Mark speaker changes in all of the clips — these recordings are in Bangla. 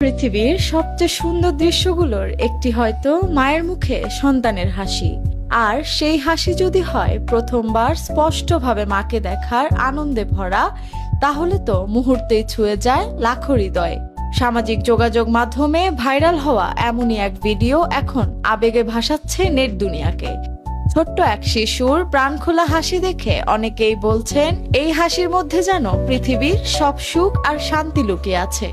Speaker 1: পৃথিবীর সবচেয়ে সুন্দর দৃশ্যগুলোর একটি হয়তো মায়ের মুখে সন্তানের হাসি। আর সেই হাসি যদি হয় প্রথমবার স্পষ্টভাবে মাকে দেখার আনন্দে ভরা, তাহলে তো মুহূর্তেই ছুঁয়ে যায় লাখো হৃদয়। সামাজিক যোগাযোগ মাধ্যমে ভাইরাল হওয়া এমনই এক ভিডিও এখন আবেগে ভাসাচ্ছে নেট দুনিয়াকে। ছোট্ট এক শিশুর প্রাণখোলা হাসি দেখে অনেকেই বলছেন এই হাসির মধ্যে যেন পৃথিবীর সব সুখ আর শান্তি লুকিয়ে আছে।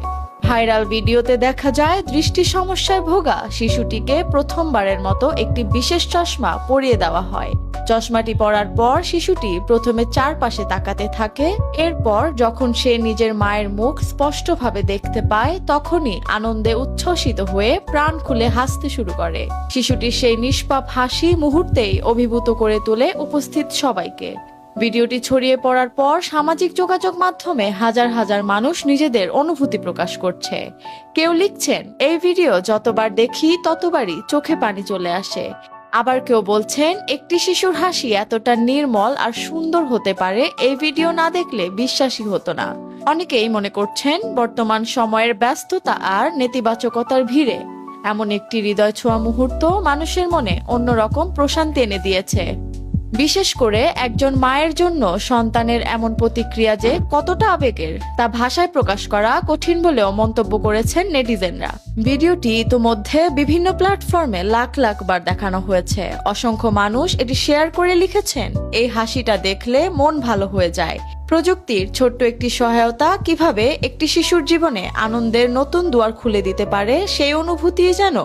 Speaker 1: ভাইরাল ভিডিওতে দেখা যায় দৃষ্টি সমস্যায় ভোগা শিশুটিকে প্রথমবারের মতো একটি বিশেষ চশমা পরিয়ে দেওয়া হয়। চশমাটি পরার পর শিশুটি প্রথমে চারপাশে তাকাতে থাকে, এরপর যখন সে নিজের মায়ের মুখ স্পষ্টভাবে দেখতে পায় তখনই আনন্দে উচ্ছ্বসিত হয়ে প্রাণ খুলে হাসতে শুরু করে। শিশুটির সেই নিষ্পাপ হাসি মুহূর্তেই অভিভূত করে তোলে উপস্থিত সবাইকে। ভিডিওটি ছড়িয়ে পড়ার পর সামাজিক যোগাযোগ মাধ্যমে হাজার হাজার মানুষ নিজেদের অনুভূতি প্রকাশ করছে। কেউ লিখছেন এই ভিডিও যতবার দেখি ততবারই চোখে পানি চলে আসে। আবার কেউ বলছেন একটি শিশুর হাসি এতটা নির্মল আর সুন্দর হতে পারে এই ভিডিও না দেখলে বিশ্বাসই হতো না। অনেকেই মনে করছেন বর্তমান সময়ের ব্যস্ততা আর নেতিবাচকতার ভিড়ে এমন একটি হৃদয় ছোঁয়া মুহূর্ত মানুষের মনে অন্যরকম প্রশান্তি এনে দিয়েছে। বিশেষ করে একজন মায়ের জন্য সন্তানের এমন প্রতিক্রিয়া যে কতটা আবেগের তা ভাষায় প্রকাশ করা কঠিন বলেও মন্তব্য করেছেন নেটিজেনরা। ভিডিওটি ইতোমধ্যে বিভিন্ন প্ল্যাটফর্মে লাখ লাখ বার দেখানো হয়েছে। অসংখ্য মানুষ এটি শেয়ার করে লিখেছেন এই হাসিটা দেখলে মন ভালো হয়ে যায়। প্রযুক্তির ছোট্ট একটি সহায়তা কিভাবে একটি শিশুর জীবনে আনন্দের নতুন দুয়ার খুলে দিতে পারে সেই অনুভূতি যেন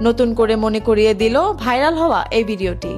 Speaker 1: নতুন করে মনে করিয়ে দিল ভাইরাল হওয়া এই ভিডিওটি।